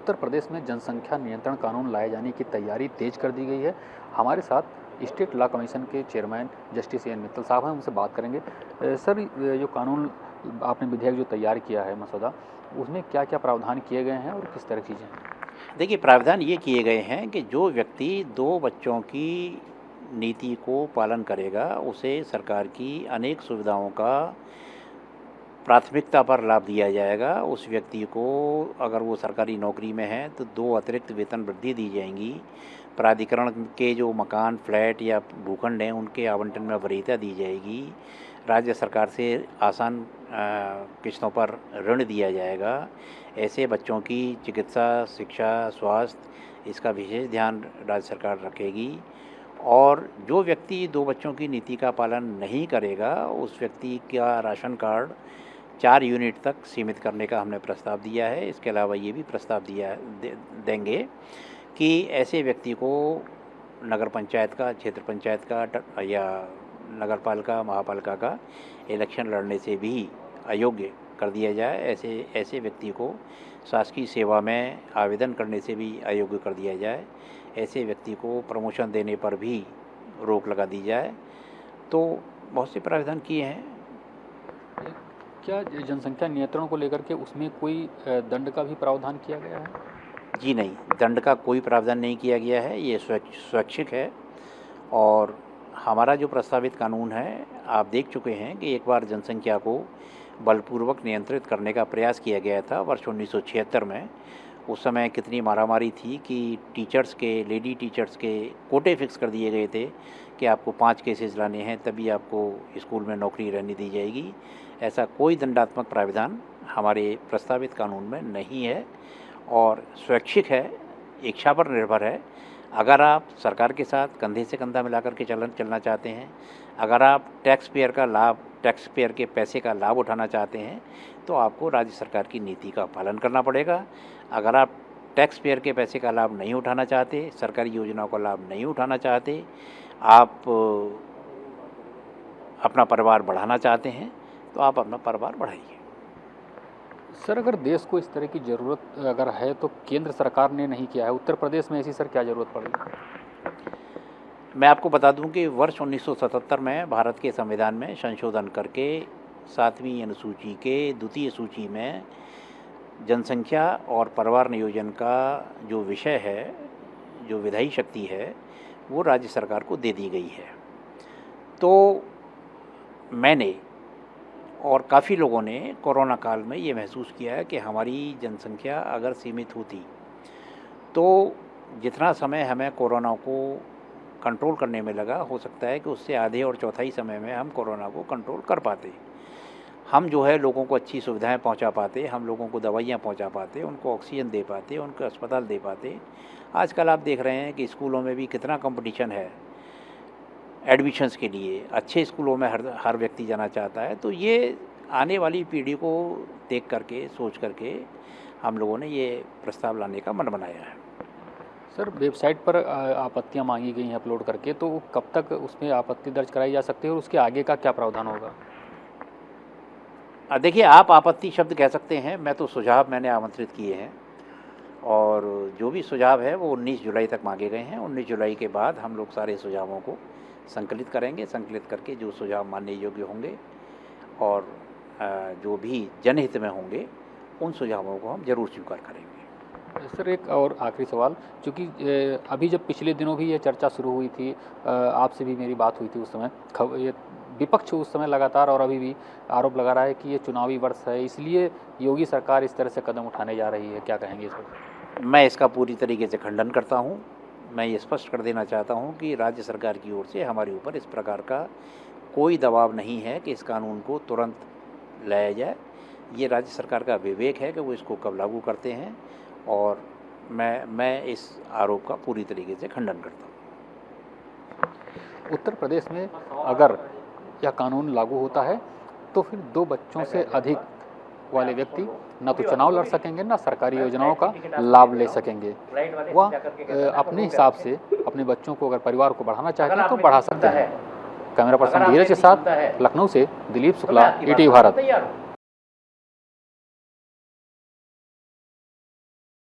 उत्तर प्रदेश में जनसंख्या नियंत्रण कानून लाए जाने की तैयारी तेज कर दी गई है। हमारे साथ स्टेट लॉ कमीशन के चेयरमैन जस्टिस एन मित्तल साहब हैं, उनसे बात करेंगे। सर, ये जो कानून आपने विधेयक जो तैयार किया है मसौदा, उसमें क्या क्या प्रावधान किए गए हैं और किस तरह चीज़ें हैं? देखिए, प्रावधान ये किए गए हैं कि जो व्यक्ति 2 बच्चों की नीति को पालन करेगा, उसे सरकार की अनेक सुविधाओं का प्राथमिकता पर लाभ दिया जाएगा। उस व्यक्ति को, अगर वो सरकारी नौकरी में है, तो 2 अतिरिक्त वेतन वृद्धि दी जाएंगी। प्राधिकरण के जो मकान, फ्लैट या भूखंड हैं, उनके आवंटन में वरीयता दी जाएगी। राज्य सरकार से आसान किस्तों पर ऋण दिया जाएगा। ऐसे बच्चों की चिकित्सा, शिक्षा, स्वास्थ्य, इसका विशेष ध्यान राज्य सरकार रखेगी। और जो व्यक्ति 2 बच्चों की नीति का पालन नहीं करेगा, उस व्यक्ति का राशन कार्ड 4 यूनिट तक सीमित करने का हमने प्रस्ताव दिया है। इसके अलावा ये भी प्रस्ताव देंगे कि ऐसे व्यक्ति को नगर पंचायत का, क्षेत्र पंचायत का या नगर पालिका, महापालिका का इलेक्शन लड़ने से भी अयोग्य कर दिया जाए। ऐसे व्यक्ति को शासकीय सेवा में आवेदन करने से भी अयोग्य कर दिया जाए। ऐसे व्यक्ति को प्रमोशन देने पर भी रोक लगा दी जाए। तो बहुत से प्रावधान किए हैं। क्या जनसंख्या नियंत्रण को लेकर के उसमें कोई दंड का भी प्रावधान किया गया है? जी नहीं, दंड का कोई प्रावधान नहीं किया गया है। ये स्वैच्छिक है। और हमारा जो प्रस्तावित कानून है, आप देख चुके हैं कि एक बार जनसंख्या को बलपूर्वक नियंत्रित करने का प्रयास किया गया था वर्ष 1976 में। उस समय कितनी मारामारी थी कि लेडी टीचर्स के कोटे फिक्स कर दिए गए थे कि आपको 5 केसेस लाने हैं, तभी आपको स्कूल में नौकरी रहने दी जाएगी। ऐसा कोई दंडात्मक प्राविधान हमारे प्रस्तावित कानून में नहीं है और स्वैच्छिक है, इच्छा पर निर्भर है। अगर आप सरकार के साथ कंधे से कंधा मिलाकर के चलना चाहते हैं, अगर आप टैक्स पेयर के पैसे का लाभ उठाना चाहते हैं, तो आपको राज्य सरकार की नीति का पालन करना पड़ेगा। अगर आप टैक्स पेयर के पैसे का लाभ नहीं उठाना चाहते, सरकारी योजनाओं का लाभ नहीं उठाना चाहते, आप अपना परिवार बढ़ाना चाहते हैं, तो आप अपना परिवार बढ़ाइए। सर, अगर देश को इस तरह की ज़रूरत अगर है तो केंद्र सरकार ने नहीं किया है, उत्तर प्रदेश में ऐसी सर क्या ज़रूरत पड़ी? मैं आपको बता दूं कि वर्ष 1977 में भारत के संविधान में संशोधन करके 7वीं अनुसूची के द्वितीय सूची में जनसंख्या और परिवार नियोजन का जो विषय है, जो विधायी शक्ति है, वो राज्य सरकार को दे दी गई है। तो मैंने और काफ़ी लोगों ने कोरोना काल में ये महसूस किया है कि हमारी जनसंख्या अगर सीमित होती, तो जितना समय हमें कोरोना को कंट्रोल करने में लगा, हो सकता है कि उससे आधे और चौथाई समय में हम कोरोना को कंट्रोल कर पाते। हम जो है लोगों को अच्छी सुविधाएं पहुंचा पाते, हम लोगों को दवाइयां पहुंचा पाते, उनको ऑक्सीजन दे पाते, उनको अस्पताल दे पाते। आजकल आप देख रहे हैं कि स्कूलों में भी कितना कंपटीशन है एडमिशन्स के लिए। अच्छे स्कूलों में हर व्यक्ति जाना चाहता है। तो ये आने वाली पीढ़ी को देख करके, सोच करके हम लोगों ने ये प्रस्ताव लाने का मन बनाया है। सर, वेबसाइट पर आपत्तियां मांगी गई हैं अपलोड करके, तो कब तक उसमें आपत्ति दर्ज कराई जा सकती है और उसके आगे का क्या प्रावधान होगा? देखिए, आप आपत्ति शब्द कह सकते हैं, मैं तो सुझाव मैंने आमंत्रित किए हैं और जो भी सुझाव है वो 19 जुलाई तक मांगे गए हैं। 19 जुलाई के बाद हम लोग सारे सुझावों को संकलित करेंगे। संकलित करके जो सुझाव मानने योग्य होंगे और जो भी जनहित में होंगे, उन सुझावों को हम जरूर स्वीकार करेंगे। सर, एक और आखिरी सवाल, चूँकि अभी जब पिछले दिनों भी ये चर्चा शुरू हुई थी, आपसे भी मेरी बात हुई थी उस समय, ये विपक्ष उस समय लगातार और अभी भी आरोप लगा रहा है कि ये चुनावी वर्ष है, इसलिए योगी सरकार इस तरह से कदम उठाने जा रही है। क्या कहेंगे इस पर? मैं इसका पूरी तरीके से खंडन करता हूँ। मैं ये स्पष्ट कर देना चाहता हूँ कि राज्य सरकार की ओर से हमारे ऊपर इस प्रकार का कोई दबाव नहीं है कि इस कानून को तुरंत लाया जाए। ये राज्य सरकार का विवेक है कि वो इसको कब लागू करते हैं और मैं इस आरोप का पूरी तरीके से खंडन करता हूँ। उत्तर प्रदेश में अगर यह कानून लागू होता है तो फिर 2 बच्चों से अधिक वाले व्यक्ति न तो चुनाव लड़ सकेंगे, न सरकारी योजनाओं का लाभ ले सकेंगे। वह अपने हिसाब से अपने बच्चों को, अगर परिवार को बढ़ाना चाहते हैं तो बढ़ा सकते हैं। कैमरा पर्सन धीरज के साथ लखनऊ से दिलीप शुक्ला, ईटीवी भारत।